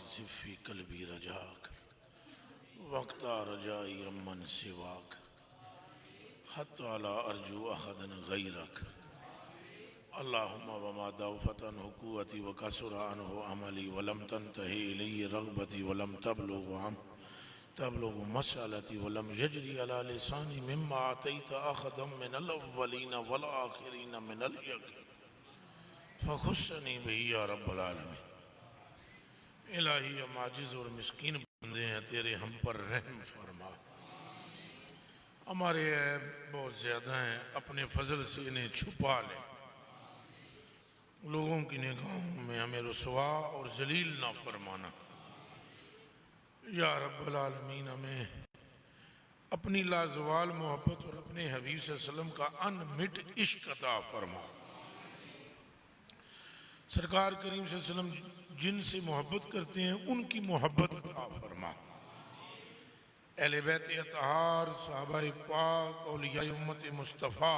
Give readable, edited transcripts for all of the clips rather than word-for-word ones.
वाक़िफ़ी क़ल्बी रजाक वक़्ता रजाई अमन सिवाक हत्ता ला अर्जू अहदन गैरक अल्लाहुम्मा वमा दौफतन हुकूवती व कसुरा अनहु अमली वलम तंतही इलैहि रग़बती वलम तबलुगु मसअलती वलम यजरी अला लिसानी मिम्मा अतैत अखदम मिनल अव्वलीन वल आखिरीन मिनल यकीन फ़ख़ुस्सनी बिही या रब्बल आलमीन। इलाही हम आजिज़ और मिस्कीन बंदे हैं, तेरे हम पर रहम फरमा। हमारे ऐब बहुत ज़्यादा हैं, अपने फजल से इन्हें छुपा ले। लोगों की निगाहों में हमें रुसवा और जलील ना फरमाना। या रब्बल आलमीन हमें अपनी लाजवाल मोहब्बत और अपने हबीब सल्लल्लाहु अलैहि वसल्लम का अनमिट इश्क अता फरमा। सरकार करीम सल्लल्लाहु अलैहि वसल्लम जिनसे मोहब्बत करते हैं उनकी मोहब्बत अता फरमा। अहले बैत अतहार, सहाबाए पाक, औलियाए उम्मत मुस्तफ़ा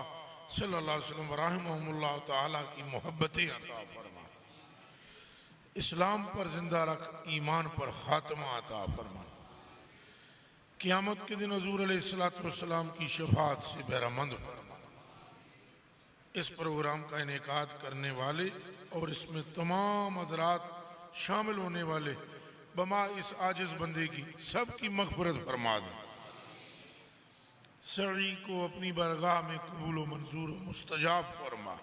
सल्लल्लाहु अलैहि वसल्लम रहमहुमुल्लाह ताला की मोहब्बतें अता फरमा। इस्लाम पर जिंदा रख, ईमान पर खात्मा अता फरमा। क़यामत के दिन हुज़ूर अलैहिस्सलातु वस्सलाम की शफ़ाअत से बहरामंद फरमा। इस प्रोग्राम का इनेकाद करने वाले और इसमें तमाम हज़रात शामिल होने वाले बमा इस आजिज़ बंदे की सबकी मग़फ़िरत फरमा दे। सई को अपनी बरगाह में कबूल व मंजूर व मुस्तजाब फरमा।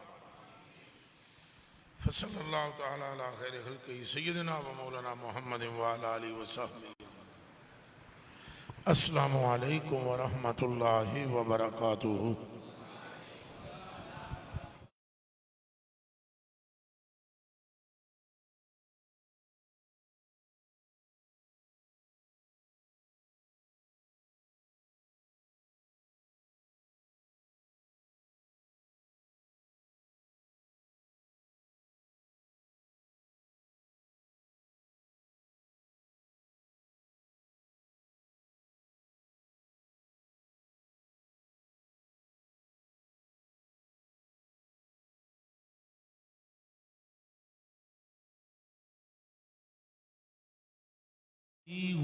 सल्लल्लाहु तआला अला खैरि खल्क़िही सय्यिदिना व मौलाना मुहम्मद व अला आलिहि व सहबिही। अस्सलामु अलैकुम व रहमतुल्लाहि व बरकातुहू।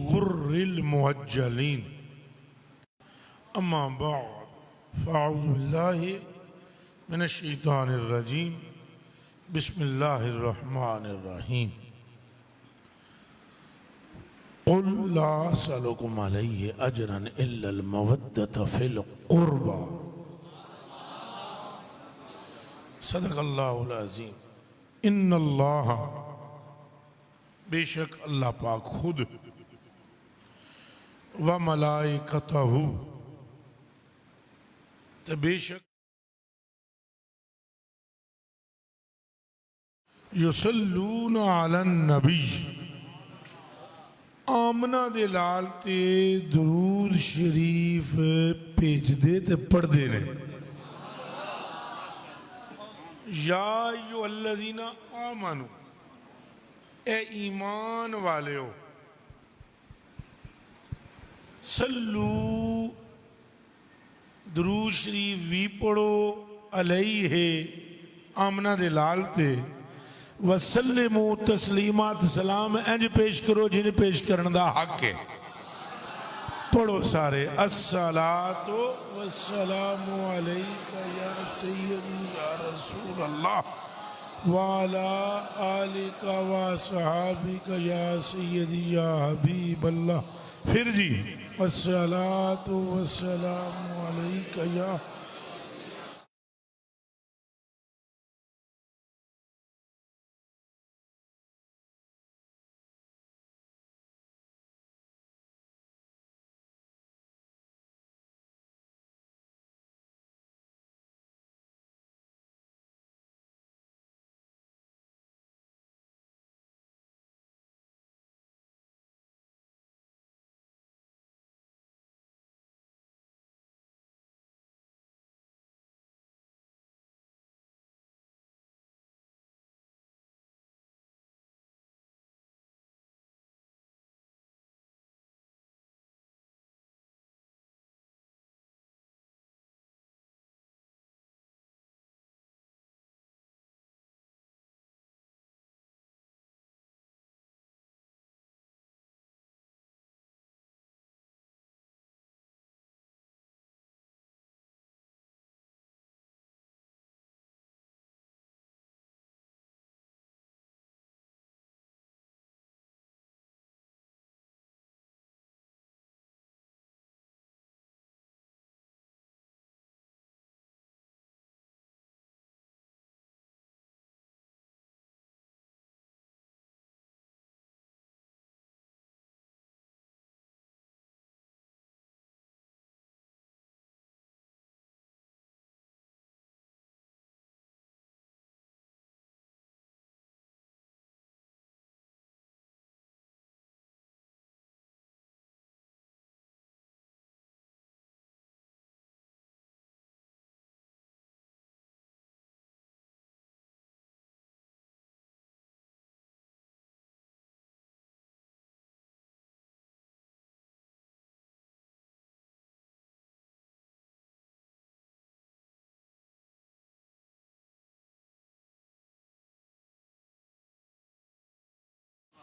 गुर्रिल मुअज्जलीन अम्मा बाद फ़अऊज़ु बिल्लाहि मिनश शैतानिर रजीम बिस्मिल्लाहिर रहमानिर रहीम। क़ुल ला असअलुकुम अलैहि अजरन इल्लल मवद्दत फ़िल क़ुरबा। सदक़ल्लाहुल अज़ीम। इन्नल्लाह, बेशक अल्लाह पाक खुद, व मलाइकतहू, तो बेशक युसल्लूना अलन नबी, आमना दे लाल ते दुरूद शरीफ भेजदे ते पढ़दे ने। या अय्युहल्लज़ीना आमनू, ए ईमान वाले हो, सल्लू, दुरूद शरीफ भी पढ़ो, अलैहि, आमना दे लाल ते, वसल्लिमू तस्लीमात, सलाम इंज पेश करो जिन्हें पेश करने दा हक है। पढ़ो सारे, अस्सलातु वस्सलामु अलैका या सय्यदी या रसूल अल्लाह वाला आलिका व सहाबिका या सय्यदी या हबीब अल्लाह। फिर जी, अस्सलातु वस्सलामु अलैका या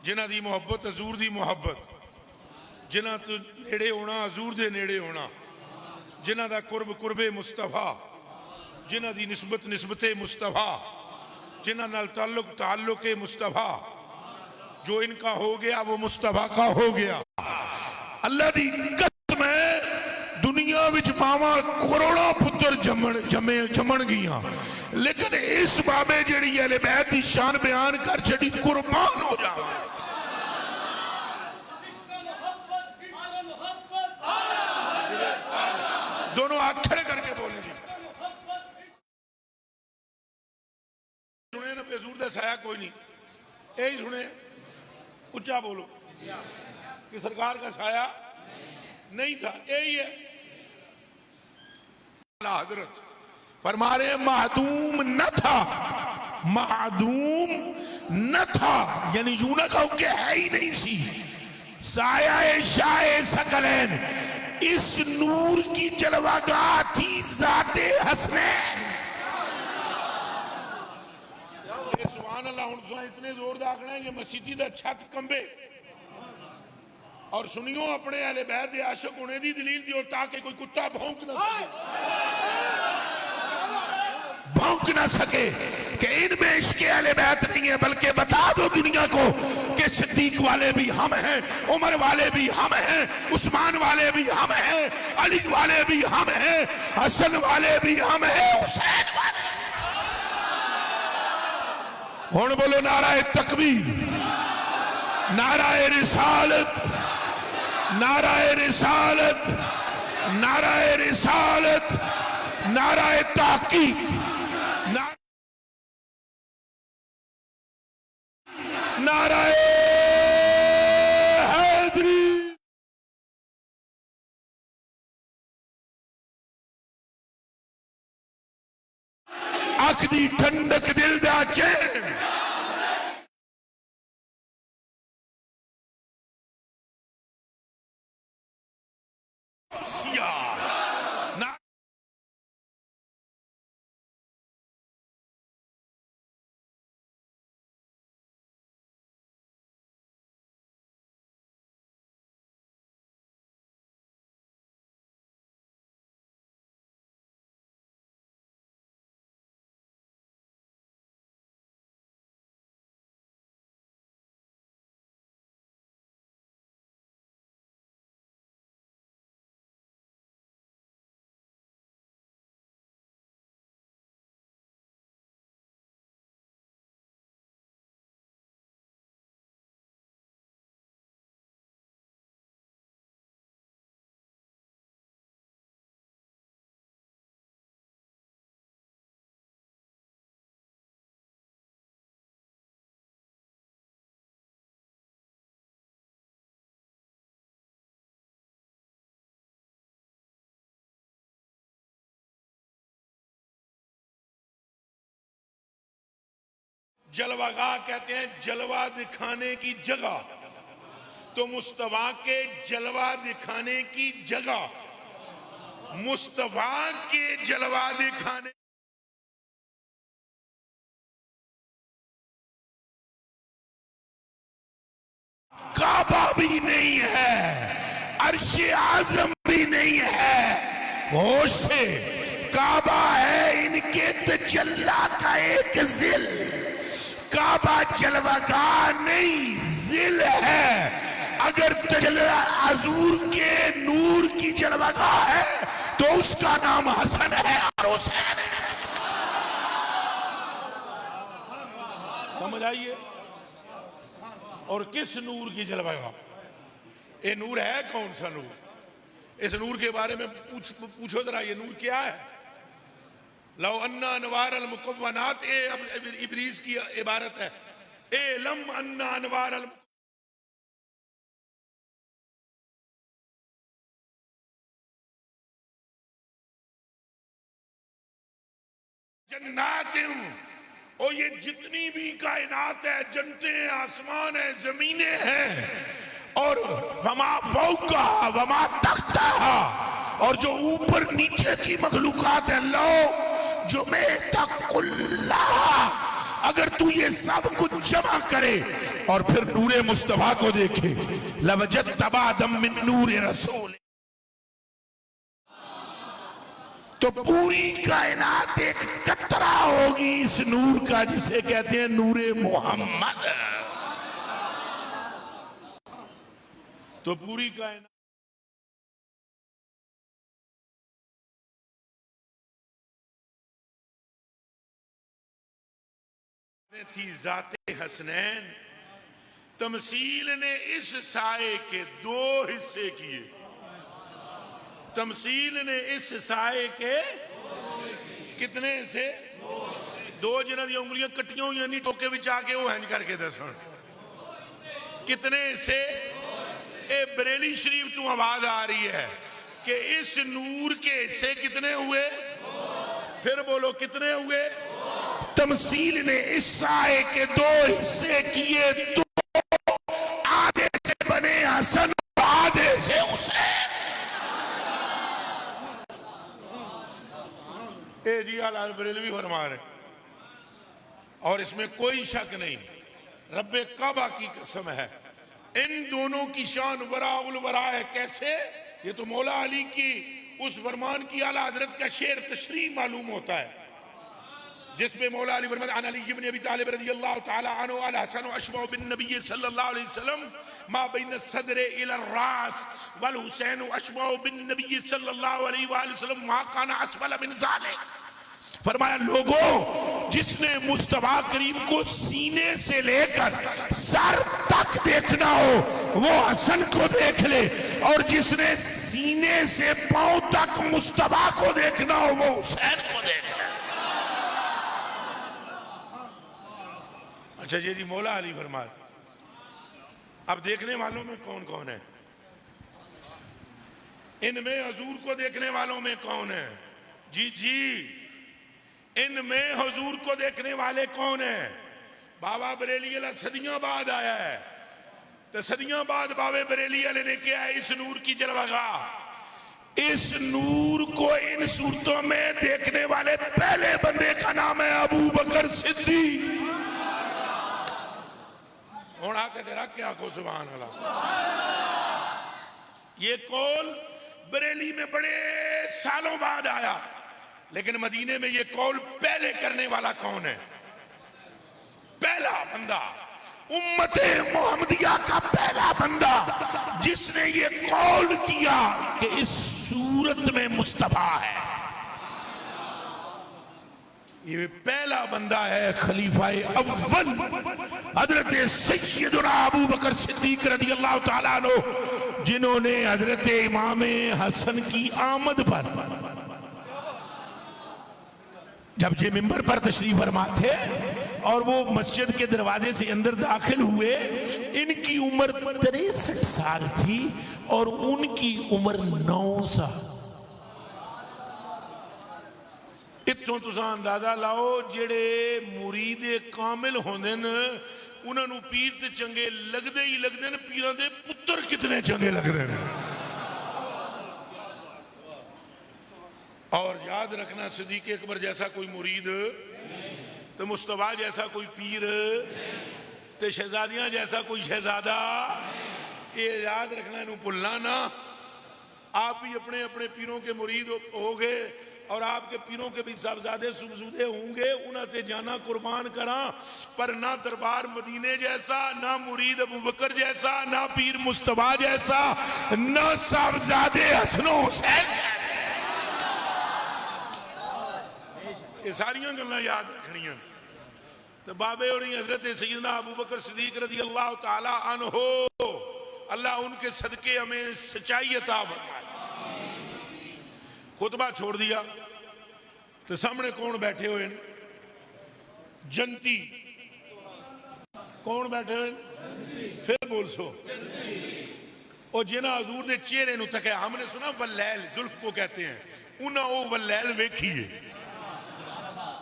जिन्हां दी मुहब्बत हजूर दी मुहब्बत, जिन्हां तो नेड़े होना हजूर दे नेड़े होना, जिन्हां दा कुर्ब कुर्बे मुस्तफा, जिन्हां दी निस्बत निस्बते मुस्तफा, जिन्हां नाल ताल्लुक ताल्लुके मुस्तफा, जो इनका हो गया वो मुस्तफा का हो गया। अल्लाह दी कसम है, दुनिया विच मावा करोड़ों पुत्र जमन गियां, लेकिन इस बाबे जिहड़ी अहले बैत दी शान बयान कर छड़ी, कुर्बान हो जावा। दोनों हाथ खड़े करके बोले जी। सुने ना हजूर दा साया कोई नहीं, यही सुने, ऊंचा बोलो कि सरकार का साया नहीं था, यही है। हजरत फरमा रहे मादूम न था, मादूम न था, यानी यूं ना कहो कि है ही नहीं सी। साया शाह सकलैन, इस नूर की जलवागाह थी जाते हसनैन। सुभान अल्लाह। हुण इतने जोर दा आखना है कि मस्जिद दा छत कंबे, और सुनियो अपने अहले बैत दे आशिक होने दी दलील दियो, ताकि कोई कुत्ता भौंक ना सके, भौंक ना सके कि इनमें इश्क़े अहले बैत नहीं है। बल्कि बता दो दुनिया को कि सिद्दीक वाले भी हम हैं, उमर वाले भी हम हैं, उस्मान वाले भी हम हैं, अली वाले भी हम हैं, हसन वाले भी हम हैं, हुसैन वाले। हुण बोलो नाराए तकबीर, नाराए रिसालत, नाराए रिसालत, नाराए रिसालत, नाराए ताकीद, नाराए हैदरी। अख दी ठंडक दिल दा चैन, जलवागाह कहते हैं जलवा दिखाने की जगह, तो मुस्तफा के जलवा दिखाने की जगह, मुस्तफा के जलवा दिखाने काबा भी नहीं है, अर्शे आजम भी नहीं है, होश से काबा है इनके तजल्ला का एक जिल। काबा जलवागाह नहीं जिल है। अगर तजल्ला हजूर के नूर की जलवागाह है तो उसका नाम हसन है और हुसैन है। समझ आइए। और किस नूर की जलवागाह? ये नूर है कौन सा नूर? इस नूर के बारे में पूछो जरा, ये नूर क्या है? लो अन्ना अनवार अल मुकव्वनात, इब्लीस की इबारत है। ए लम अन्ना अनवार अल जन्नात, और ये जितनी भी कायनात है, जन्नतें, आसमान है, जमीनें हैं, और वमा फौका वमा तख्ता, और जो ऊपर नीचे की मखलूकात है, लो जो में तकुल्ला अगर तू ये सब कुछ जमा करे और फिर नूरे मुस्तफा को देखे, लवजद तबादम मिन नूरे रसूल, तो पूरी कायनात एक कतरा होगी इस नूर का जिसे कहते हैं नूरे मोहम्मद। तो पूरी कायनात थी जाते हसनैन, तमसील ने इस साए के दो हिस्से किए। तमसील ने इस साए के कितने हिस्से? दो। जिन्हों दी उंगलियां कट्टियां हुई नहीं टोके विच आके वो इंज करके दसन कितने हिस्से? ए बरेली शरीफ तू आवाज आ रही है कि इस नूर के हिस्से कितने हुए? फिर बोलो कितने हुए? तमसील ने इस साए के दो हिस्से किए, तो आधे से बने हसन, आधे से हुसैन। ए जी आला बरेलवी फरमा रहे, और इसमें कोई शक नहीं, रब्बे काबा की कसम है, इन दोनों की शान वराउल वरा है। कैसे? ये तो मौला अली की उस फरमान की आला हजरत का शेर तशरीह मालूम होता है जिसमें मौला अली फरमाते हैं अन अली इब्न अबी तालिब रज़ियल्लाहु तआला अन्हु अल हसन अशबहु बिन नबी सल्लल्लाहु अलैहि वसल्लम मा बैन सदरे इला रास वल हुसैन अशबहु बिन नबी सल्लल्लाहु अलैहि वसल्लम मा काना असफल मिन ज़ालिक। फरमाया लोगों, जिसने मुस्तफा करीम को सीने से लेकर सर तक देखना हो वो हसन को देख ले, और जिसने सीने से पांव तक मुस्तफा को देखना हो वो हुसैन को देख ले। अच्छा जी मौला अली फरमाए, अब देखने वालों में कौन कौन है? इनमें हजूर को देखने वालों में कौन है? जी इनमें हजूर को देखने वाले कौन है? बाबा बरेली वाला सदियों बाद आया है, तो सदियों बाद बाबे बरेली वाले ने किया है इस नूर की जलवागाह। इस नूर को इन सूरतों में देखने वाले पहले बंदे का नाम है अबू बकर सिद्दीक। और आके जरा क्या को सुभान अल्लाह। ये कौल बरेली में बड़े सालों बाद आया, लेकिन मदीने में ये कौल पहले करने वाला कौन है? पहला बंदा, उम्मते मोहम्मदिया का पहला बंदा जिसने ये कौल किया कि इस सूरत में मुस्तफा है, ये पहला बंदा है खलीफाए अव्वल हजरत सैयदना अबू बकर सिद्दीक रज़ियल्लाहु ताला अन्हु, जिन्होंने हजरत इमाम हसन की आमद पर जब ये मिंबर पर तशरीफ फरमा थे और वो मस्जिद के दरवाजे से अंदर दाखिल हुए, इनकी उम्र 63 साल थी और उनकी उम्र 9 साल। इतों तुसां अंदाजा लाओ, जेड़े मुरीद कामिल होंदे न उन्होंने पीर ते चंगे लगदे ही लगदे न, पीरां दे पुत्र कितने चंगे लगदे न। और याद रखना, सिद्दीक अकबर जैसा कोई मुरीद, तो मुस्तफा जैसा कोई पीर, तो शहजादियां जैसा कोई शहजादा, ये याद रखना, इन्हों भुलना ना। आप भी अपने अपने पीरों के मुरीद हो गए और आपके पीरों के भी साहबजादे सुबजूदे होंगे, उन्हें जाना कुर्बान करा, पर ना दरबार मदीने जैसा, ना मुरीद अबू बकर जैसा, ना पीर मुस्तफा जैसा, ना साहबजादे हसन हुसैन। ये सारियां गल्लां याद रखनियां। तो बाबे और हजरत सैयदना अबू बकर सिद्दीक रज़ियल्लाहु ताला अन्हु, अल्लाह उनके सदके हमें सच्चाई अता फरमाए। खुतबा छोड़ दिया तो सामने कौन बैठे हुए? जनती। कौन बैठे हुए? फिर बोल सो। और जिन्हें हजूर के चेहरे नूं तकिया, हमने सुना वल्लैल जुल्फ को कहते हैं, उन्हें वो वल्लैल वेखिए।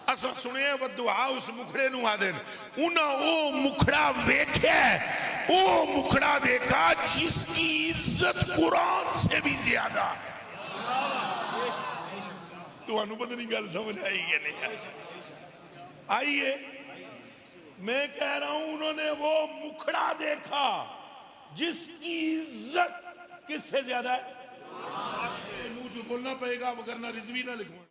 असा सुने वदुआ उस मुखड़े नूं आदे, उन्हें वो मुखड़ा वेख्या, वो मुखड़ा देखा जिसकी इज्जत कुरान से भी ज्यादा है। तो पता नहीं गल समझ आई है नहीं आई है? मैं कह रहा हूं उन्होंने वो मुखड़ा देखा जिसकी इज्जत किससे ज्यादा है। मुंह जो बोलना पड़ेगा वरना रिजवी ना लिखवा।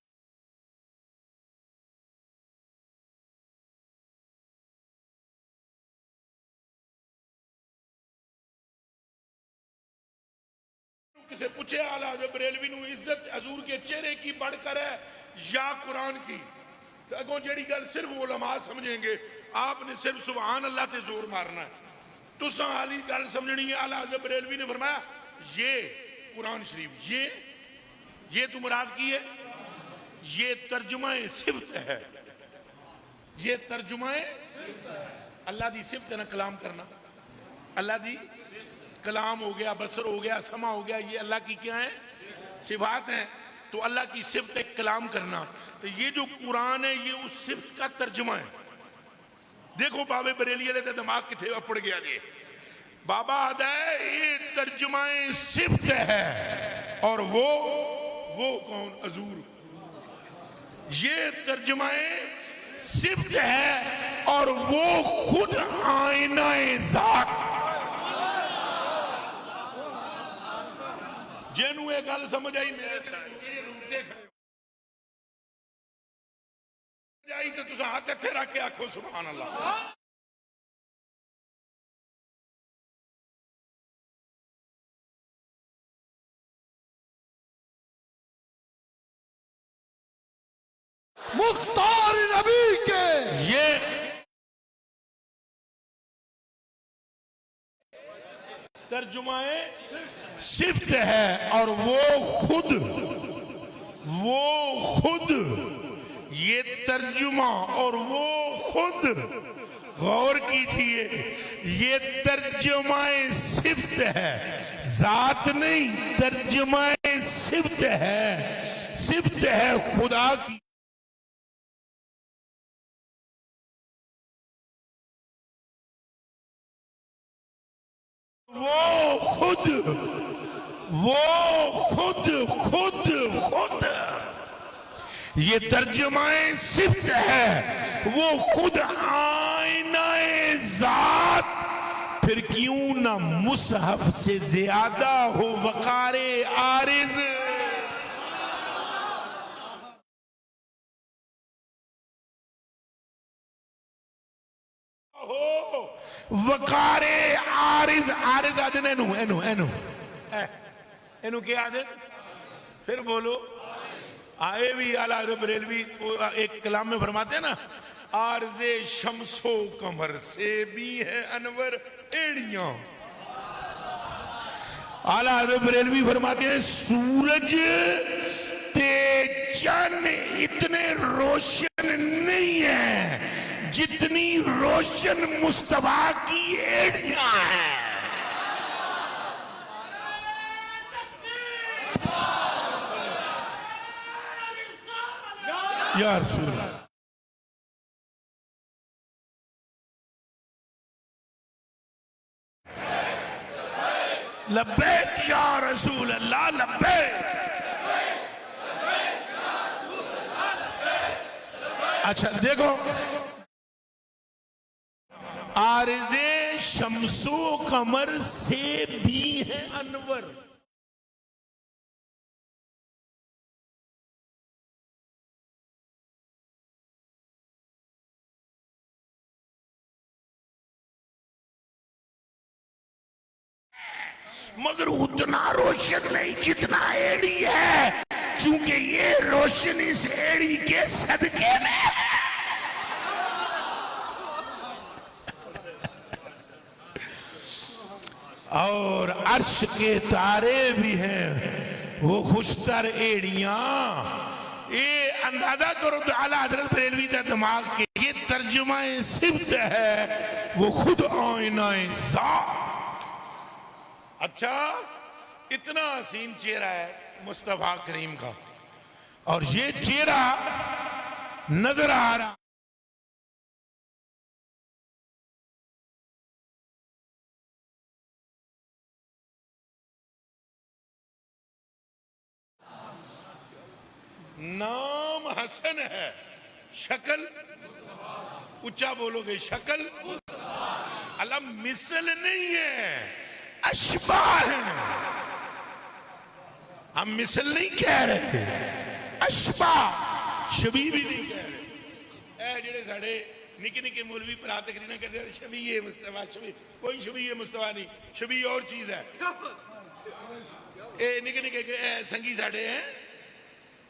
किसे पूछे आला हज़रत बरेलवी नु इज्जत हजूर के चेहरे की बढ़कर है या कुरान की, तो अगों जेड़ी गल सिर्फ उलमा समझेंगे, आपने सिर्फ सुभान अल्लाह ते जोर मारना है। तुसा आली गल समझनी है। आला हज़रत बरेलवी ने फरमाया ये कुरान शरीफ ये तो मुराद की है, ये तर्जुमा सिफ्त है, ये तर्जुमा अल्लाह दी सिफ्त है ना कलाम करना। अल्लाह दी कलाम हो गया, बसर हो गया, समा हो गया, ये अल्लाह की क्या है सिफात है। तो अल्लाह की सिफ्त है कलाम करना। तो ये जो कुरान है ये उस सिफ्त का तर्जुमा है। देखो बाबे बरेली वाले का दिमाग किथे अपड़ गया जी। बाबा आदा है ये तर्जुमा सिफ्त है और वो कौन हजूर, ये तर्जुमा सिफ्त है और वो खुद आईना ज़ात। जेनू ये गल समझ आई मेरे जाई तो तुसा हाथ इत्थे रख के आखो सुभान अल्लाह। मुख्तार नबी के ये तर्जुमाए सिफ्त है और वो खुद ये तर्जुमा और वो खुद, गौर कीजिए, ये तर्जुमाए सिफ्त है, जात नहीं, तर्जुमाए सिफ्त है खुदा की। खुद ये तर्जुमाए सिफ्त है, वो खुद आईनाए ज़ात। फिर क्यों ना मुसहफ से ज्यादा हो वकारे आरिज। वकारे आरिज आदे एनु क्या आदे फिर बोलो। आए भी आला हज़रत बरेलवी एक कलाम में फरमाते हैं ना, आरज़े शम्सो कमर से भी है अनवर एड़ियां। आला हज़रत बरेलवी फरमाते हैं सूरज ते चंद इतने रोशन नहीं है जितनी रोशन मुस्तफा की एड़ियां हैं। या रसूल लब्बैक या रसूल अल्लाह लब्बैक। अच्छा देखो, आरज़े शम्सो कमर से भी है अनवर। मगर उतना रोशन नहीं जितना एड़ी है, क्योंकि ये रोशन इस एड़ी के सदके में है। और अर्श के तारे भी हैं वो खुशतर एड़ियां। ये अंदाजा करो तो आला हज़रत बरेलवी का दिमाग के ये तर्जुमा सिफ्त है, वो खुद आईनाए ज़ात। अच्छा, इतना हसीन चेहरा है मुस्तफा करीम का, और ये चेहरा नजर आ रहा नाम हसन है, शक्ल ऊंचा बोलोगे शक्ल, अल्लाह मिसल नहीं है, अशबा है। हम मिसल नहीं कह रहे, अशबा शबी भी नहीं कह रहे। ए जेड़े साडे निके निके मौलवी भरा तकरीर करते हैं शबी मुस्तफा, शबी कोई शबी मुस्तफा नहीं, शबी और चीज है। ए निके निके संगी साडे हैं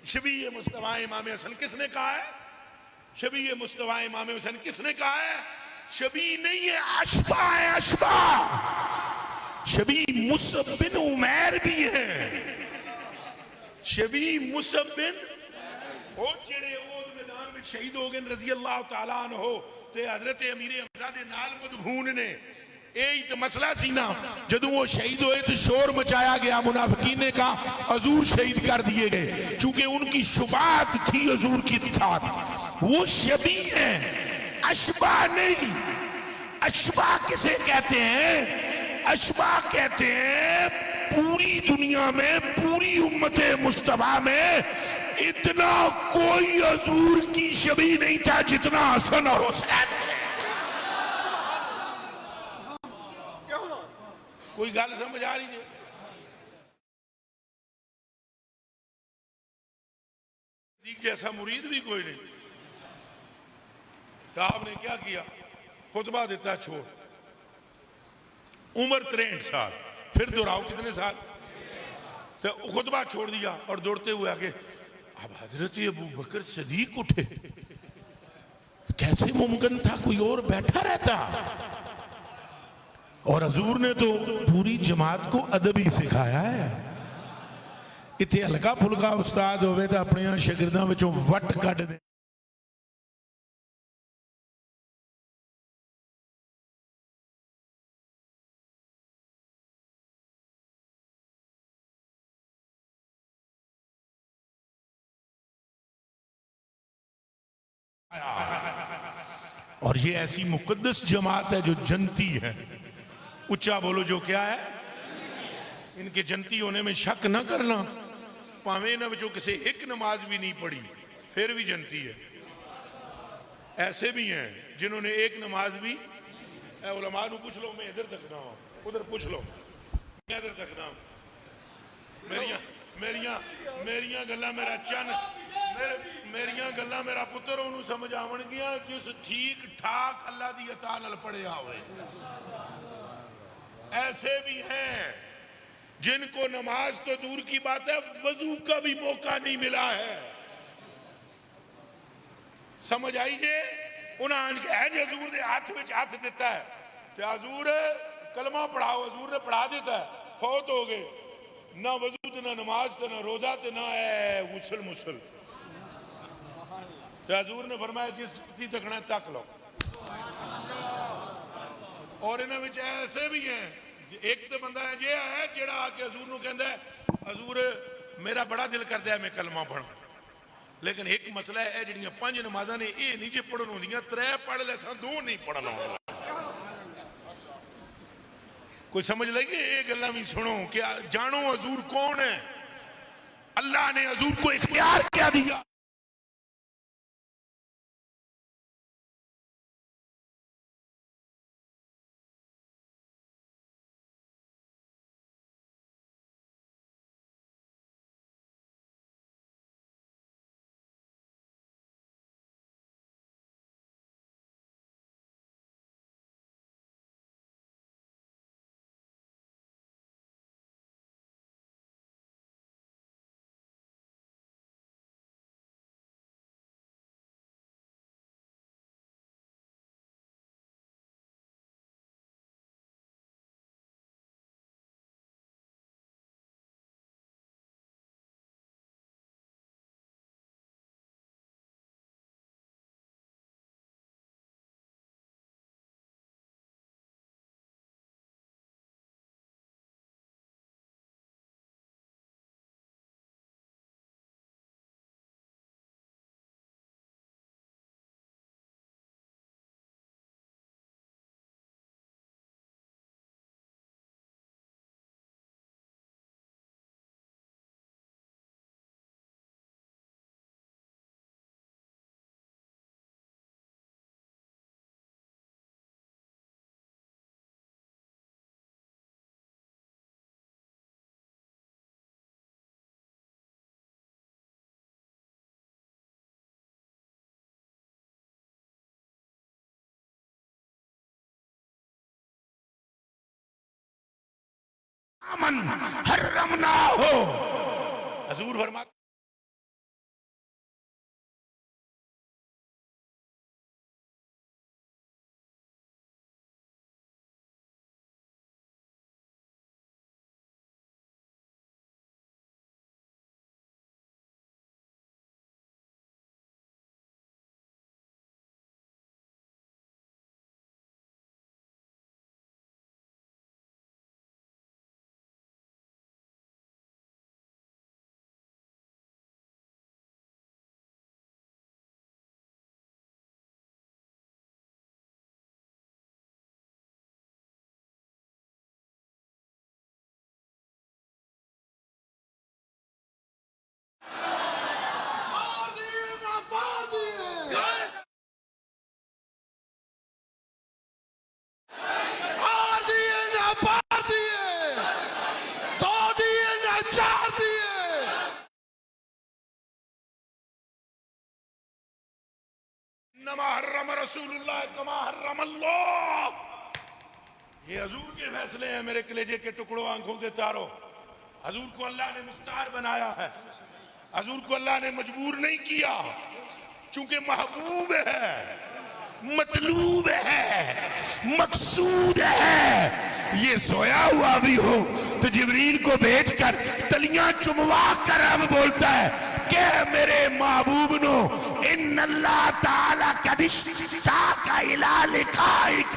शबी मुस्तफा इमाम हसन किसने कहा है? शबी मुस्तफा इमाम हुसैन किसने कहा है? शबी नहीं है, अशबा है, अशबा। शबी मुसअब बिन उमैर भी है, शबी मुसअब बिन ओ जेड़े ओद मैदान में शहीद हो गए रजी अल्लाह तआला अन्हो ते हजरत अमीर हमजा दे नाल मदफून ने। यही तो मसला सी ना, जदों वो शहीद हुए तो शोर मचाया गया, मुनाफिकीन ने कहा हजूर शहीद कर दिए गए, चूंकि उनकी शुबात थी हजूर की साथ। वो शबी है, अशबा नहीं। अशबा किसे कहते हैं? अशबा कहते हैं पूरी दुनिया में, पूरी उम्मत मुस्तफा में इतना कोई हजूर की शबी नहीं था जितना हसन और हुसैन। कोई गल समझ आ रही है? जैसा मुरीद भी कोई नहीं। साहब ने क्या किया? खुतबा देता छोड़, उम्र 63 साल, फिर दोहराओ कितने साल, तो खुतबा छोड़ दिया और दौड़ते हुए आगे। अब हजरत अबू बकर सदीक उठे, कैसे मुमकिन था कोई और बैठा रहता? और हजूर ने तो पूरी जमात को अदब ही सिखाया है। इतने हल्का फुल्का उस्ताद होवे तो अपने शागिर्दां विचों वट कढ दे। और ये ऐसी मुकद्दस जमात है जो जनती है। ऊंचा बोलो जो क्या है? इनके जनती होने में शक न करना। भावें इन्हां विचों किसी एक नमाज भी नहीं पढ़ी फिर भी जनती है। ऐसे भी हैं जिन्होंने एक नमाज भी, उलमा नूं पूछ लो, मैं इधर तकदा हूं, उधर पूछ लो, मैं इधर तकदा हूं। मेरिया गल्लां मेरा चन, मेरिया गल्लां मेरा पुत्र उन्होंने समझ आवणगियां जिस ठीक ठाक अल्लाह दी अता नाल पढ़िया होवे। ऐसे भी हैं जिनको नमाज तो दूर की बात है, वजू का भी मौका नहीं मिला है। समझ आई जे? उन्होंने हजूर के हाथ में हाथ दिता है तो हजूर कलमा पढ़ाओ, हजूर ने पढ़ा दिता है, फौत हो गए, ना वजू तो ना नमाज तो ना रोजा तो ना गुसल मुसल। तो हजूर ने फरमाया जिस तकना तक लो। और इन्होंने ऐसे भी हैं, एक तो बंदा है जे है जेड़ा आके हजूर नूं कहंदा है हजूर मेरा बड़ा दिल करता है मैं कलमा पढ़ा, लेकिन एक मसला है जिहड़ियां 5 नमाज़ां ने ये नहीं जे पढ़न होंदियां, 3 पढ़ ले 2 नहीं पढ़ना। कोई समझ लगी? ये गल्लां भी सुनो कि जानो हजूर कौन है। अल्लाह ने हजूर को इख्तियार क्या दिया। मन हर्रमना हो। हजूर फरमाते इन्नमा हर्रम रसूलुल्लाह कमा हर्रम अल्लाह। ये हजूर के फैसले हैं मेरे कलेजे के टुकड़ों, आंखों के तारों। हजूर को अल्लाह ने मुख्तार बनाया है, हजूर को अल्लाह ने मजबूर नहीं किया, चूंकि महबूब है, मतलूब है, मकसूद है। ये सोया हुआ भी हो तो जिब्रील को भेजकर तलियां चुमवा कर अब बोलता है कि मेरे महबूब नो इन अल्लाह ताला कदिश का इला लिकाइक,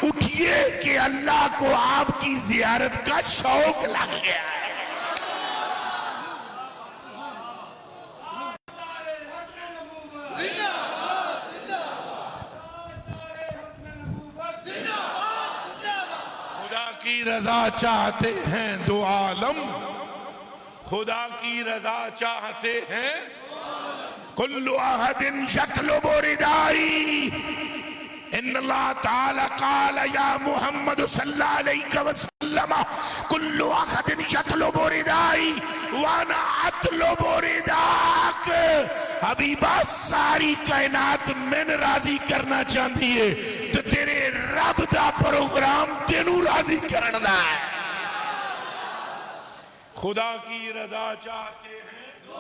उठिए कि अल्लाह को आपकी जियारत का शौक लग गया है। की रजा चाहते हैं दो आलम, खुदा की रजा चाहते हैं। कुल्लु अहदिन यतलुबु रिदाई, इन्नल्लाह ताला क़ाल या मुहम्मद सल्लल्लाहु अलैहि वसल्लम कुल्लु अहदिन यतलुबु रिदाई व अना अतलुबु रिदाक। हबीबा सारी कायनात मैंने राजी करना चाहती है तो तेरे रब दा प्रोग्राम तेनू राजी करना है। खुदा की रजा चाहते हैं दो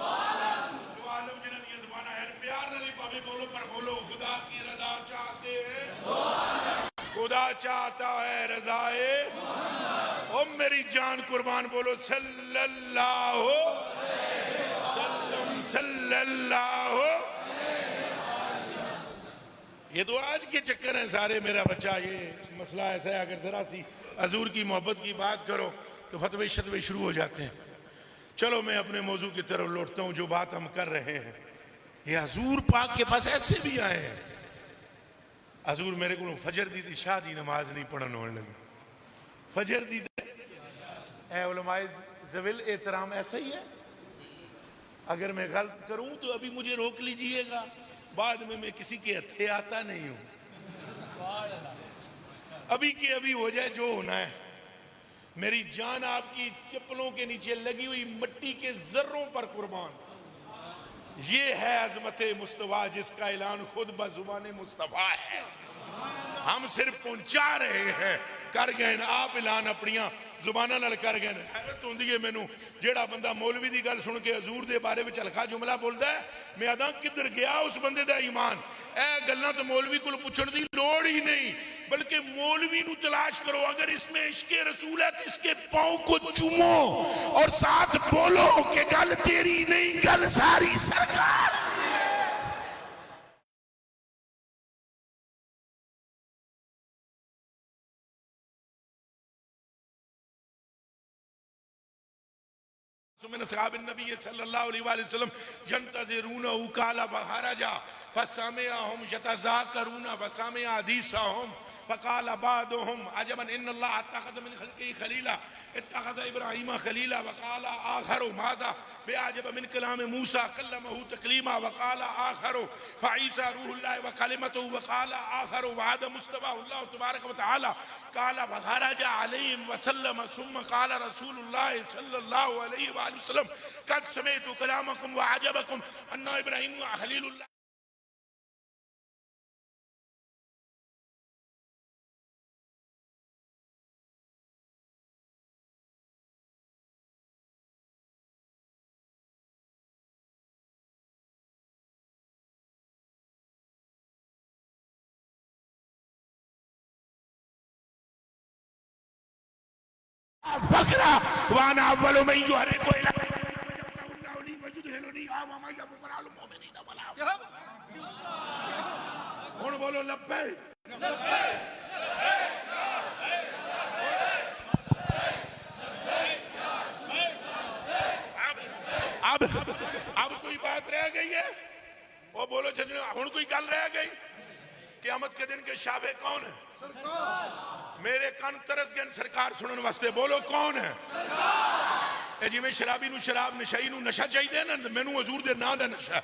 आलम जिन्हें ये ज़बाना है प्यार नहीं पावे बोलो पर बोलो खुदा की रजा चाहते हैं दो आलम। खुदा चाहता है रजाए ओ मेरी जान कुर्बान बोलो सल्लल्लाहु सल्लल्लाहु। ये तो आज के चक्कर हैं सारे। मेरा बच्चा ये मसला ऐसा है, अगर जरा सी हजूर की मोहब्बत की बात करो तो फतवे शतवे शुरू हो जाते हैं। चलो मैं अपने मौजू की तरफ लौटता हूँ। जो बात हम कर रहे हैं, ये हजूर पाक के पास ऐसे भी आए हैं। हजूर मेरे को फजर दी थी, शादी नमाज नहीं पढ़न होने लगी। फजर दी उलमाए ज़विल एहतराम ऐसा ही है। अगर मैं गलत करूं तो अभी मुझे रोक लीजिएगा, बाद में मैं किसी के हथे आता नहीं हूं। अभी के अभी हो जाए जो होना है। मेरी जान आपकी चप्पलों के नीचे लगी हुई मट्टी के जर्रों पर कुर्बान। ये है अजमत मुस्तफा जिसका ऐलान खुद बजुबान मुस्तफा है। हम सिर्फ पहुंचा रहे हैं, कर गए आप ऐलान अपनिया जुबाना नाल कर गए। हैरत होंदी है मैनू जेड़ा बंदा मौलवी की गल सुन के हजूर के बारे में हल्का जुमला बोलता है, मैं आदा किधर गया उस बंदे का ईमान। ए गल्लां तो मौलवी को पूछण की लोड़ ही नहीं, बल्कि मौलवी नू तलाश करो। अगर इसमें इश्के रसूल है तो इसके पांव को चूमो और साथ बोलो कि गल तेरी नहीं, गल सारी सरकार। नबी सल्लल्लाहु अलैहि वसल्लम यंतज़िरूना क़ाला फ़ख़रजा फ़समिअहुम यतज़ाकरूना फ़समिअ हदीसहुम फ़क़ाल बादुहुम अजबन इन्नल्लाह अत्तख़ज़ मिन ख़ल्क़िही ख़लीला इत्तख़ज़ इब्राहीम ख़लीला वक़ाल आख़रू माज़ा बिअजब मिन कलाम मूसा कल्लमहु तकलीमा वक़ाल आख़रू फ़ईसा रूहुल्लाह व कलिमतुहु वक़ाल आख़रू वअद मुस्तफ़ाहुल्लाह तबारक व तआला क़ाल फ़ख़रजा अलैहिम वसल्लम सुम्मा क़ाल रसूलुल्लाह सल्लल्लाहु अलैहि वसल्लम क़द समिअतु कलामकुम व अजबकुम अन्ना इब्राहीम ख़लीलुल्लाह। बुशरा वाना अव्वलु मन युहरिकु इला हुन बोलो लब्बैक। अब कोई बात रह गई है? वो बोलो हुन कोई गल रह गई? क़यामत के दिन के शाबे कौन है? मेरे कान तरस गए सरकार सुनने वास्ते। बोलो कौन है? जिमें शराबी नू शराब, नशाई नू नशा चाहिए ना, मैनू हजूर दे नां दा नशा।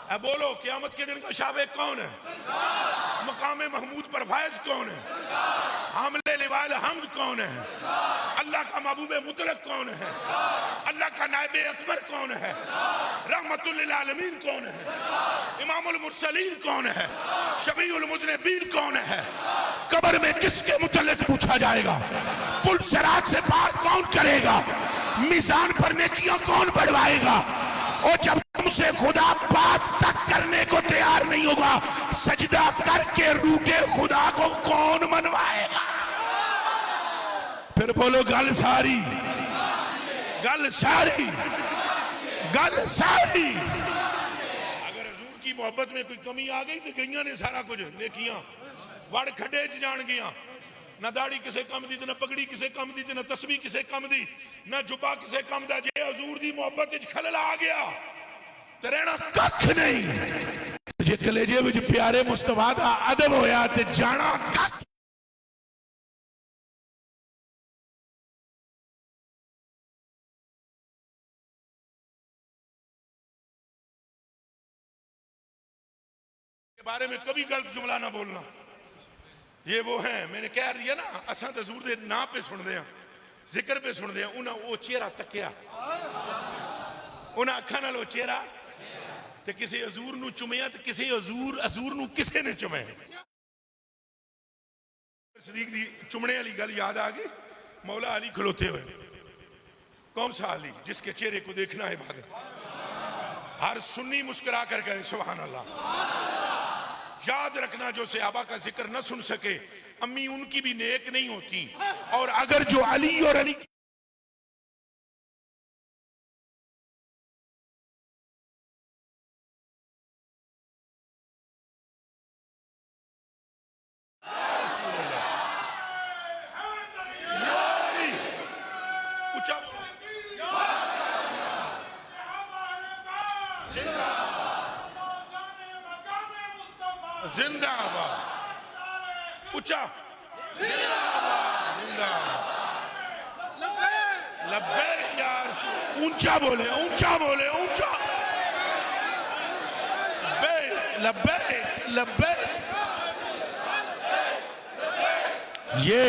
बोलो क़यामत के दिन का शाबे कौन है? मकामे महमूद पर फायज कौन है? हामले लिवाल हमद कौन है? अल्लाह का महबूब मुतलक कौन है? अल्लाह का नायबे अकबर कौन है? रहमतुल लिल आलमीन कौन है? इमामुल मुरसलीन कौन है? शफीउल मुज़निबीन कौन है? कब्र में किसके मुतल्लिक पूछा जाएगा? पुल सिरात से पार कौन करेगा? मीज़ान पर नेकियां कौन बढ़वाएगा? और जब तुमसे खुदा बात तक करने को तैयार नहीं होगा, सजदा करके रूठे खुदा को कौन मनवाएगा? फिर बोलो गल सारी, गल सारी, गल सारी। अगर हजूर की मोहब्बत में कोई कमी आ गई तो गईया ने सारा कुछ नेकियां वड़ खड्डे च जान गया। ना दाढ़ी किसे कम दी, ना पगड़ी किसे कम दी, ना तस्बीह किसे कम दी, ना जुबा किसे कम दा। जे हजूर दी मोहब्बत च खलल आ गया तो रहना कख नहीं। जे कलेजे विच प्यारे मुस्तफा दा अदब होया ते जाना कख। के बारे में कभी गलत जुमला ना बोलना। ये वो है, मैंने कह दिया ना, असा तो हजूर दे नाम पे सुनते हैं, जिक्र पे सुनते हैं। उन्हें वो चेहरा तकिया, उन्हें अखा नाल वो चेहरा ते किसी हजूर नू चुमिया ते किसी हजूर नू किसे ने चुमे। सदीक दी चुमने वाली गल याद आ गई। मौला अली खलोते हुए, कौन सा अली जिसके चेहरे को देखना है इबादत। हर सुन्नी मुस्कुरा कर गए सुभान अल्लाह। याद रखना जो सहाबा का जिक्र न सुन सके, अम्मी उनकी भी नेक नहीं होती। और अगर जो अली और अली जिंदाबाद ऊंचा लब्बैक या रसूल। ऊंचा बोले, ऊंचा बोले, ऊंचा लब्बैक लब्बैक। ये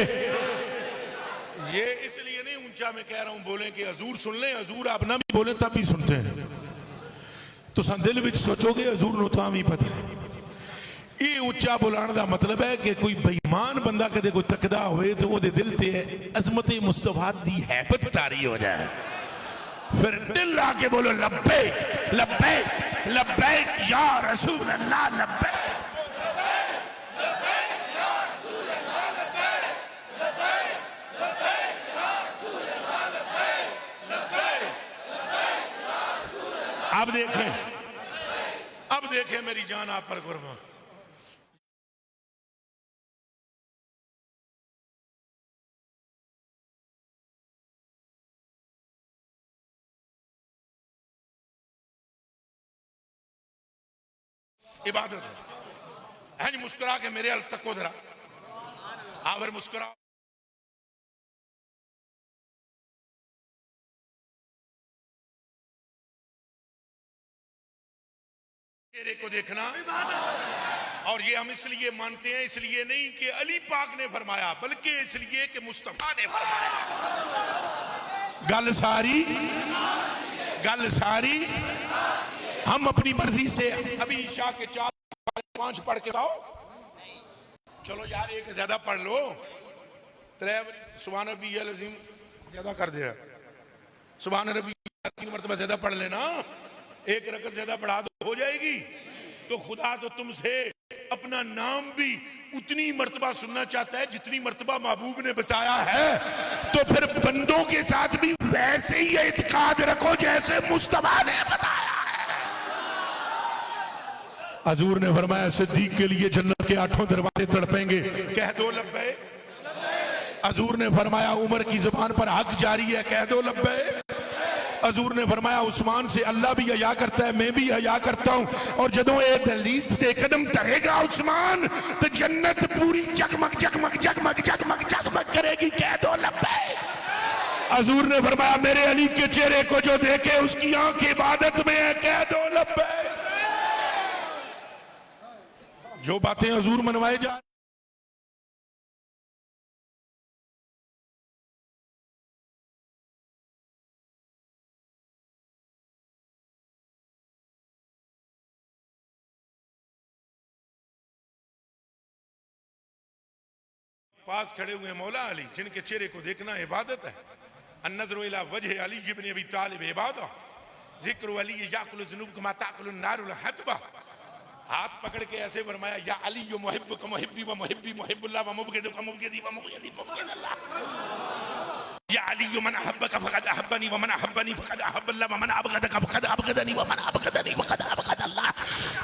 इसलिए नहीं ऊंचा मैं कह रहा हूं बोले कि हजूर सुन ले। हजूर आप ना भी बोले तब भी सुनते हैं। तो दिल विच सोचोगे हजूर नु तां भी पता है। ये ऊंचा बुलाने का मतलब है कि कोई बेईमान बंदा कदे कोई तकदा होए तो वो दिल ते अजमत मुस्तफा दी हैबत तारी हो जाए। फिर दिल आके बोलो लब्बैक लब्बैक लब्बैक या रसूल अल्लाह लब्बैक। अब देखें मेरी जान आप पर कुर्बान। इबादत है जी। मुस्कुरा के मेरे हल तको जरा, आवर मुस्कुरा। चेहरे को देखना। और ये हम इसलिए मानते हैं, इसलिए नहीं कि अली पाक ने फरमाया, बल्कि इसलिए कि मुस्तफा ने फरमाया। गल सारी, गल सारी। हम अपनी मर्जी से अभी ईशा के 4-5 पढ़ के आओ। चलो यार एक ज्यादा पढ़ लो। सुभान रब्बी अज़ीम ज्यादा कर दिया। सुभान रब्बी 3 मरतबा ज्यादा पढ़ लेना। एक रकत ज्यादा पढ़ा दो हो जाएगी। तो खुदा तो तुमसे अपना नाम भी उतनी मर्तबा सुनना चाहता है जितनी मर्तबा महबूब ने बताया है, तो फिर बंदों के साथ भी वैसे ही इत्काद रखो जैसे मुस्तफा ने बताया है। हजूर ने फरमाया सिद्दीक के लिए जन्नत के 8 दरवाजे तड़पेंगे, कह दो लब्बैक। हजूर ने फरमाया उमर की जुबान पर हक जारी है, कह दो लब्बैक। हजूर ने फरमाया उस्मान से अल्लाह भी हया करता है, मैं भी हया करता हूं, और जदों ए दहलीज ते कदम धरेगा उस्मान तो जन्नत पूरी जगमग जगमग जगमग जगमग जगमग करेगी, कह दो लब्बैक। हजूर ने फरमाया मेरे अली के चेहरे को जो देखे उसकी आंख इबादत में है, कह दो लब्बैक। जो बातें हजूर मनवाए जा पास खड़े हुए मौला अली जिनके चेहरे को देखना इबादत है। अन्नज़रु इला वजह अली इब्न अबी तालिब इबादत, जिक्र अली याकुल ज़ुनूब कमा ताकुल नारुल हतबा। हाथ पकड़ के ऐसे फरमाया या अली यो मुहिब्बुक मुहिब्बी व मुहिब्बी मुहिब्बुल्लाह व मुबग़िदुक मुबग़िदी व मुबग़िदी मुबग़िदुल्लाह। या अली यो मन अहब्बक फ़क़द अहब्बनी व मन अहब्बनी फ़क़द अहब्बल्लाह व मन अबग़दक फ़क़द अबग़दनी व मन अबग़दनी फ़क़द अबग़दल्लाह।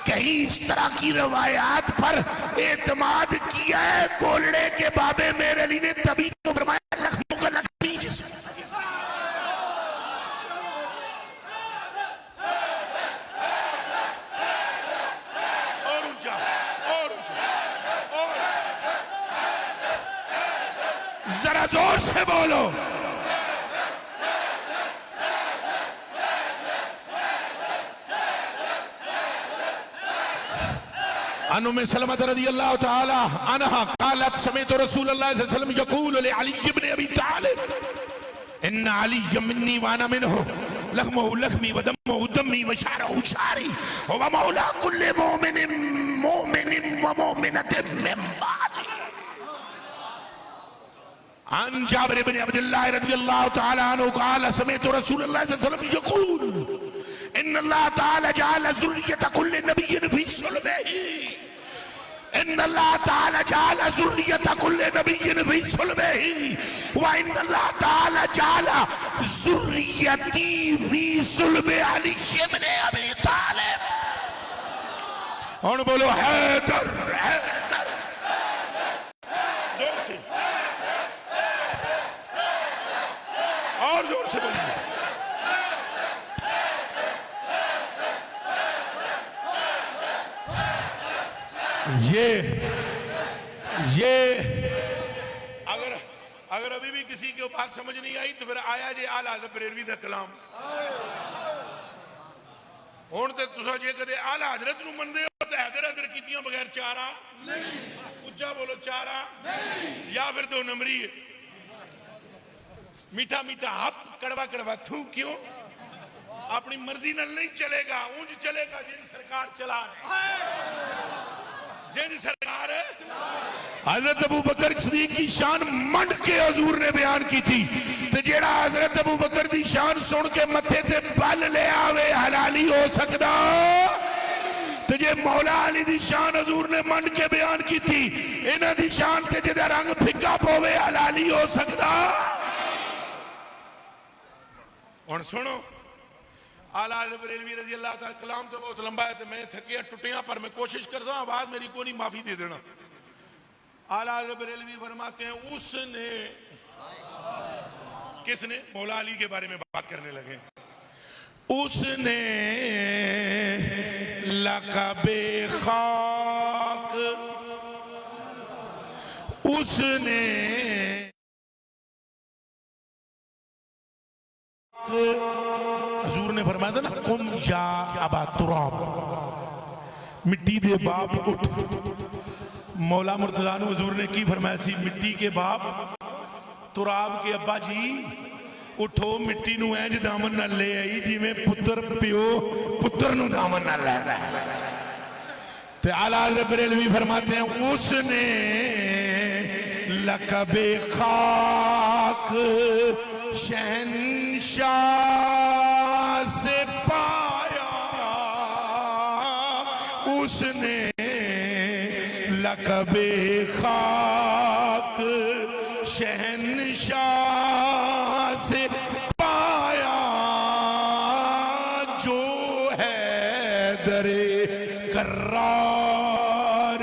कहीं इस तरह की रवायात पर एतमाद किया है कोल्डे के बाबे मेरे अली ने, तभी तो फरमाया लखनऊ का लखनी जिस और ऊंचा और जरा जोर से बोलो। अनुमे सलमत रज़ियल्लाहु ताला अन्हा क़ालत समिअतु रसूलल्लाह सल्लल्लाहु अलैहि वसल्लम यक़ूलु लि अली इब्न अबी तालिब इन्न अलिय्य मिन्नी व अना मिन्हु लहमुहु लहमी व दमुहु दमी व शअरुहु शअरी व मौला कुल्लि मुमिनिन व मुमिनतिन मिन बादी। अन जाबिर इब्न अब्दुल्लाह रज़ियल्लाहु ताला अन्हु क़ाल समिअतु रसूलल्लाह सल्लल्लाहु अलैहि वसल्लम यक़ूल इन्न अल्लाह ताला जअल ज़ुर्रियत कुल्लि नबिय्यिन फ़ी सुल्बिही। इन्न अल्लाह ताला जअल ज़ुर्रियत कुल्लि नबिय्यिन फ़ी सुल्बिही व इन्न अल्लाह ताला जअल ज़ुर्रियती फ़ी सुल्बि अली इब्न अबी तालिब। और बोलो हैदर हैदर, जोर से और जोर से बोलिए। ये अगर अभी भी किसी को बात समझ नहीं आई तो फिर आया जे आला हज़रत बरेलवी दा कलाम। हुण ते तुसां जे कदे आला हज़रत नूं मनदे हो ते हैदर हैदर कीतियां बगैर चारा नहीं, उच्चा बोलो चारा नहीं, या फिर 2 नंबरी है। मीठा मीठा हप कड़वा कड़वा थू, क्यों? अपनी मर्जी नाल नहीं चलेगा, ऊंज चलेगा जिन सरकार चला जिन सरकार है। हजरत अबू बकर सिद्दीक की शान मंड के हजूर ने बयान की थी, तो जेड़ा हजरत अबू बकर की शान सुन के मथे ते बल ले आवे हलाली हो सकता। तो जे मौला अली दी शान हजूर ने मंड के बयान की थी, इन्हां दी शान ते जेदा रंग फिक्का पवे हलाली हो सकता। हुण सुनो, आला हज़रत बरेलवी रज़ी अल्लाह ताला कलाम तो बहुत लंबा है, तो मैं थकिया टुटिया पर मैं कोशिश कर रहा हूं, आवाज मेरी को नहीं, माफी दे देना। आला हज़रत बरेलवी फरमाते हैं उसने, किसने? मौला अली के बारे में बात करने लगे। उसने लक़बे खाक, उसने हजूर ने फरमाया था ना, कुम या अबा तुराब, मिट्टी दे बाप उठ। मौला मुर्तज़ा नूं हजूर ने की फरमाया सी, मिट्टी के बाप तुराब के अब्बा जी उठो, मिट्टी नूं इंज दामन नाल ले आई जिवें पुत्र प्यो पुत्र नूं दामन नाल लैंदा है। ते आला हज़रत बरेलवी फरमाते हैं उसने लक़बे खाक शहंशाह से पाया, उसने लकबे खाक शहनशाह से पाया जो है दरे करार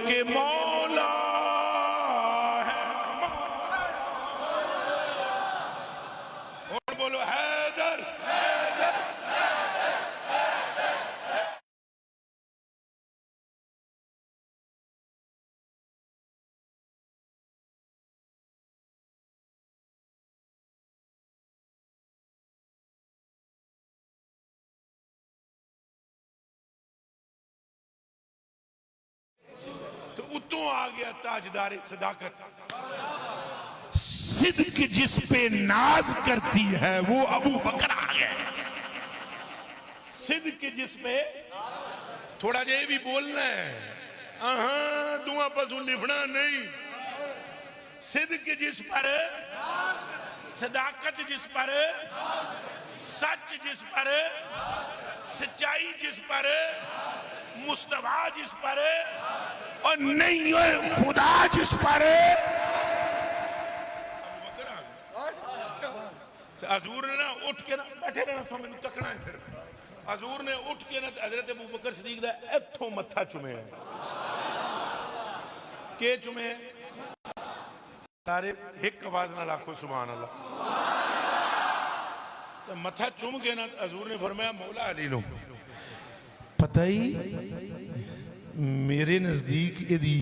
के मौला है। और बोलो हैदर। तो उतों आ गया ताजदार सदाकत। सिद्क जिस पे नाज करती है वो अबू बकर आ गए। सिद्क जिस पे थोड़ा जे भी बोलना है, दुआ पसू लिखना नहीं। सिद्क जिस पर, सदाकत जिस पर, सच जिस पर, सच्चाई जिस पर, मुस्तफा जिस पर, और नहीं खुदा जिस पर। हजूर ने ना उठ के ना बैठे रहना, तो मैंने तकना है सिर्फ। हजूर ने उठ के ना हजरत अबू बकर सिद्दीक दा इथों मत्था चुमे के चुमे सारे एक आवाज ना लाखो सुभान अल्लाह। तो मत्था चुम के ना हजूर ने फरमाया मौला अली नो पता ही मेरे नजदीक इहदी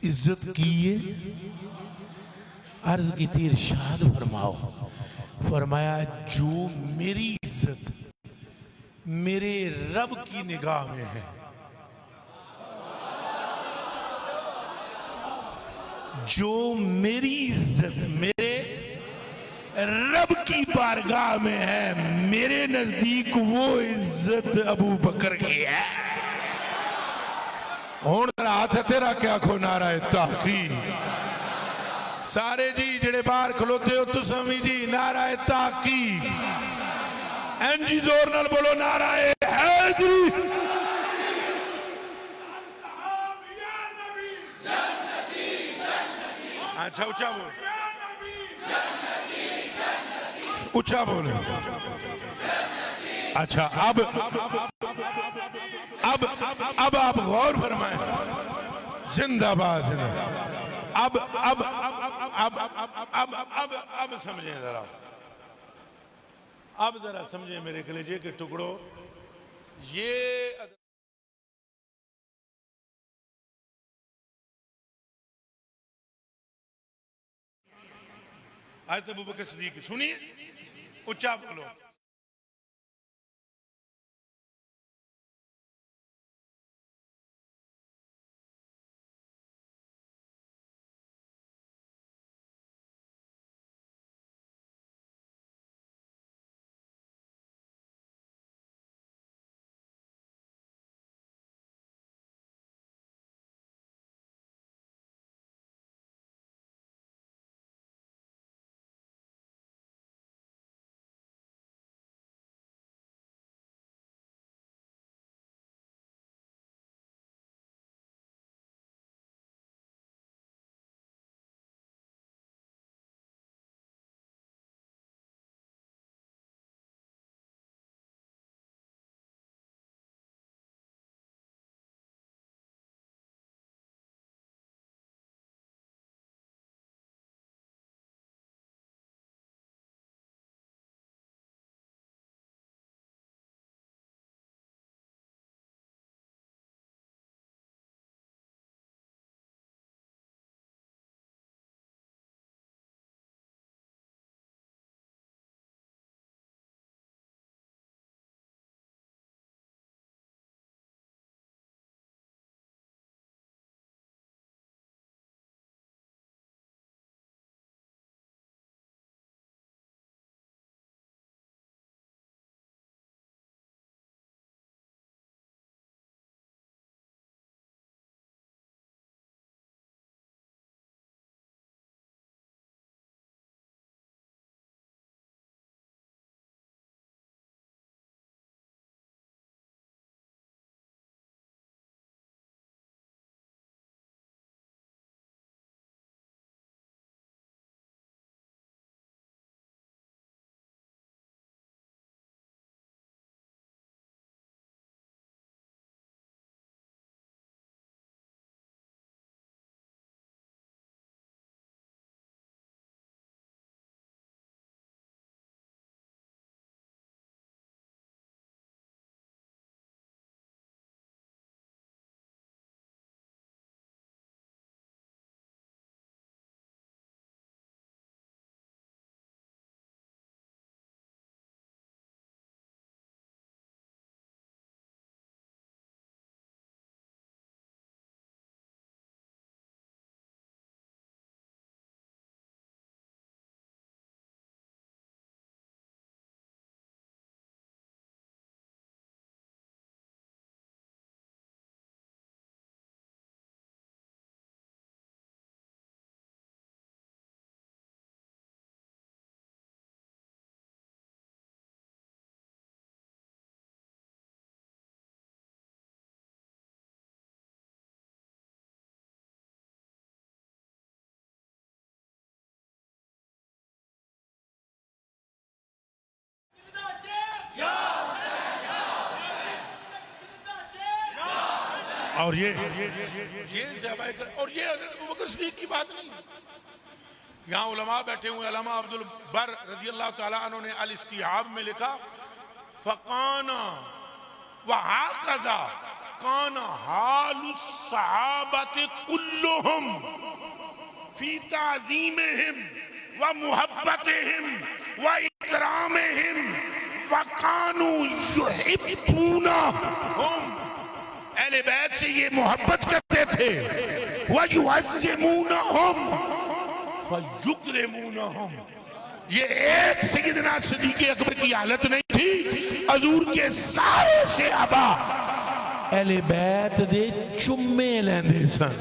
इज्जत की है। अर्ज की थी इरशाद फरमाओ। फरमाया जो मेरी इज्जत मेरे रब की निगाह में है, जो मेरी इज्जत मेरे रब की बारगाह में है, मेरे नजदीक वो इज्जत अबू बकर की है। हुण हाथ तेरा क्या खो नारा ताकीद। सारे जी जेड़े बाहर खलोते हो तुसां भी जी नारा ताकीद एनजी जोर नाल बोलो नारा हैदरी। अच्छा ऊंचा बोल, ऊंचा बोलो। अच्छा अब आप गौर फरमाएं। जिंदाबाद जिंदाबाद। अब समझे जरा, अब जरा समझे मेरे कलेजे के टुकड़ों। ये आज अबू बकर सिद्दीक सुनिए, ऊंचा बोलो। और ये और ये अबू बकर सिद्दीक की बात नहीं। यहाँ उलमा बैठे हुए, अल्लामा अब्दुल बर रजी अल्लाह ताला अन्हु ने अल इस्तिआब में लिखा, फकाना वहाकज़ा काना हालुस सहाबते कुल्लुहुम फी ताज़ीमिहिम व मुहब्बतिहिम व इकरामिहिम फकानु युहिब्बूनहुम। अहले बैत से ये मोहब्बत करते थे, व युअज़्ज़िमूनहुम फयुकरिमूनहुम। ये एक सय्यदना सिद्दीक़ अकबर की हालत नहीं थी, हजूर के सारे सहाबा अहले बैत दे चुम्मे लेंदे सन।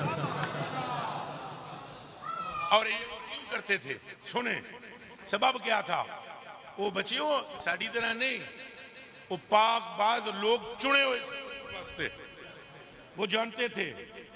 और ये क्यों करते थे? सुने सबब क्या था? वो बच्चियों साड़ी तरह नहीं, वो पाक बाज लोग चुने हुए थे। वो जानते थे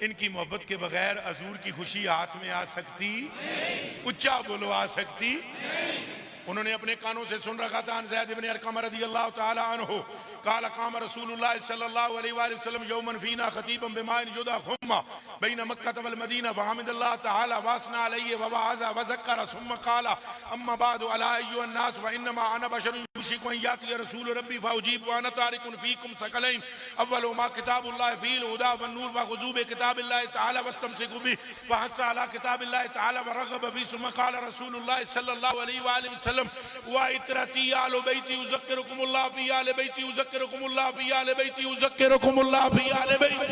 इनकी मोहब्बत के बगैर हजूर की खुशी हाथ में आ सकती नहीं। उच्चा बोलो, आ सकती नहीं। उन्होंने अपने कानों से सुन रखा था, ज़ैद इब्न अरक़म रज़ियल्लाहु ताला अन्हु क़ाल क़ाम रसूलुल्लाह सल्लल्लाहु अलैहि वसल्लम यौमन फ़ीना ख़तीबन बिमाइन युदा खुम्मा बैन मक्का वल मदीना फ़हमिदल्लाह ताला वासना अलैहि व वअज़ा व ज़क्कर सुम्मा क़ाल अम्मा बादु अला अय्युहन नास व इन्नमा अना बशरुन युशिकु अन याति रसूल रब्बी फ़उजीब व अना तारिकुन फ़ीकुम सकलैन अव्वलु मा किताबुल्लाह फ़ील हुदा व नूर व ख़ुज़ूब किताबिल्लाह ताला वस्तमसिकु बिहि व हस्सा अला किताबिल्लाह ताला व रग़ब फ़ी सुम्मा क़ाल रसूलुल्लाह सल्लल्लाहु अलैहि वसल्लम व इतरती आलु बैती उज़क्किरुकुमुल्लाह फ़ी आलि बैती उज़क्किरुकुमुल्लाह फ़ी आलि बैती उज़क्किरुकुमुल्लाह फ़ी आलि बैती।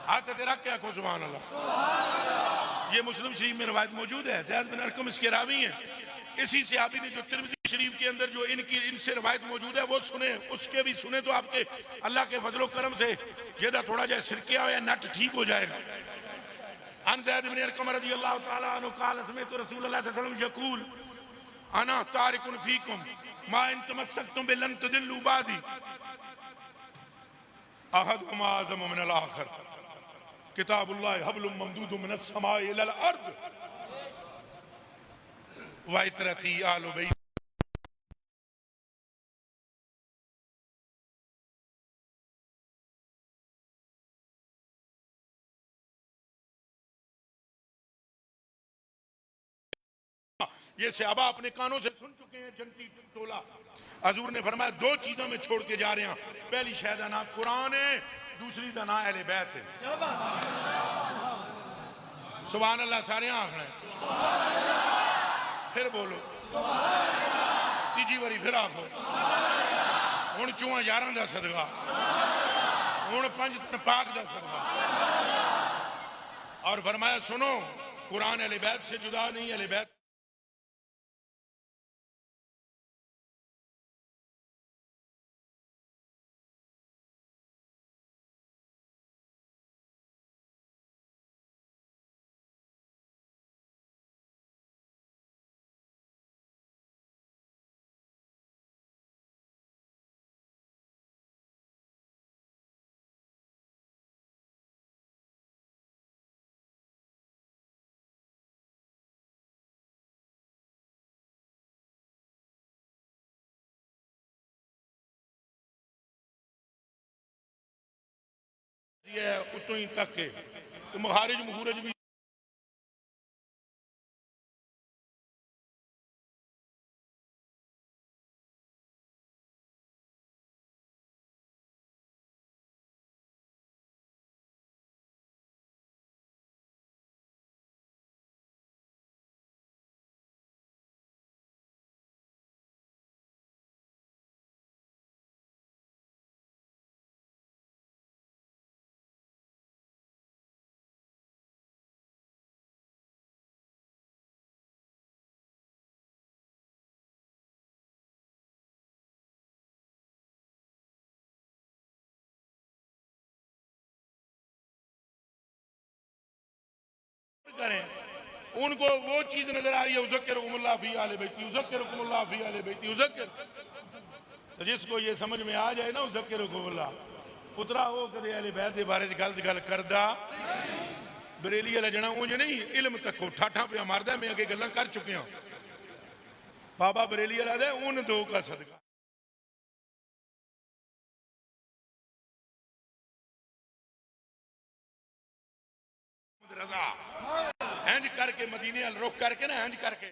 हाथ तेरा क्या को सुभान अल्लाह। ये मुस्लिम शरीफ में रवायत मौजूद है, ज़ैद बिन अरक़म इसके रावी हैं। इसी सहाबी ने जो तिरमिज़ी शरीफ के अंदर जो इनसे रवायत मौजूद है वो सुने, उसके भी सुने तो आपके अल्लाह के फजलो करम से जेदा थोड़ा जाए सिरके या नट ठीक हो जाएगा। अन ज़ैद बिन अरक़म रज़ियल्लाहु ताला अन्हु क़ाल समिअतु रसूलल्लाह सल्लल्लाहु अलैहि वसल्लम यक़ूल अना तारिकुन फ़ीकुम मा इन तमस्सकतुम बिलन तदिल्लु बादी अहदुहुमा अअज़मु मिनल आखिर किताबुल्लाह हब्लुम ममदूदुम मिनस समाई इलल अर्द व इतरती आलु बैत। ये सहाबा अपने कानों से सुन चुके हैं जन्नती टोला। हजूर ने फरमाया दो चीजों में छोड़ के जा रहे हैं, पहली शायद ना कुरान है, दूसरी का ना अहले बैत है। सुभान अल्लाह सारे आखना है, फिर बोलो तीजी बारी फिर आखो। हुण चौं यारां दा सदका, हुण 5 दिन पाक दा सदका। और फरमाया सुनो कुरान अहले बैत से जुदा नहीं, अहले बैत उतों ही तक है तो मुहारिज मुहूरज भी करें। उनको वो चीज नजर आ रही है उज़क्किरुकुमुल्लाह फ़ी आलि बैती उज़क्किरुकुमुल्लाह फ़ी आलि बैती उज़क्किर। तो जिसको ये समझ में आ जाए ना उज़क्किरुकुमुल्लाह, पुत्रा हो कदे अहले बैत के बारे गलत गल करदा बरेली वाला जना उंज नहीं इल्म तको ठाठा पे मारदा। मैं अगे गल्लां कर चुके हूं, बाबा बरेली वाला दे उन दो का सदका। रजा इंज करके मदीने अल रुख करके ना इंज करके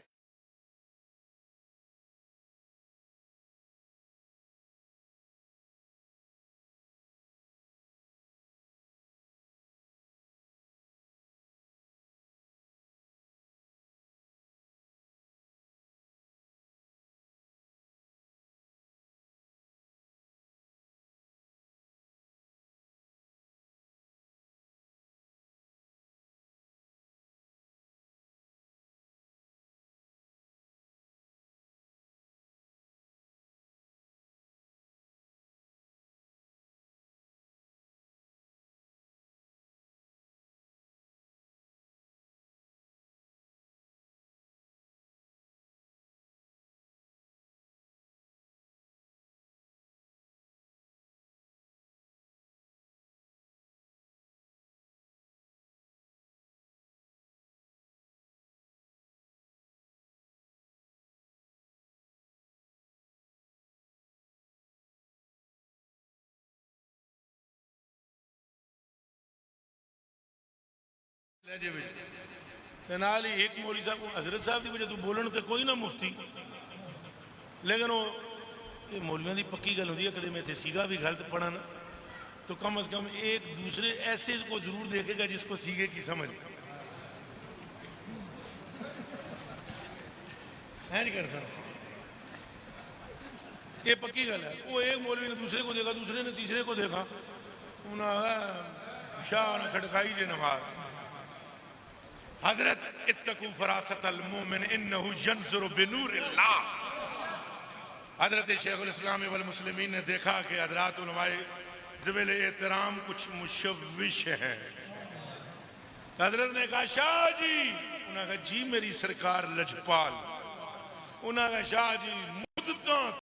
ते नाल ही एक मौलवी साहब हजरत साहब की वजह तो बोलन तो कोई ना मुफ्ती लेकिन वो मौलवियों की पक्की गल होती है कभी मैं इतने सीगा भी गलत पढ़ा ना तो कम अज कम एक दूसरे ऐसे को जरूर देखेगा जिसको सीगे की समझ है नहीं कर सकता ये पक्की गल है वो एक मौलवी ने दूसरे को देखा दूसरे ने तीसरे को देखा उन्हें शाह ने खटकाई जे नमाज हजरत इत्तकू फरासत अल मोमिन इन्नहु यंजुरु बिनूरिल्लाह हजरत शेखुल इस्लाम वल मुस्लिमीन ने देखा कि हजरात उलमाए ज़िबिल एहतराम कुछ मुशव्विश हैं हजरत ने कहा शाह जी उन्होंने कहा जी मेरी सरकार लजपाल उन्होंने कहा शाह जी मुद्दतां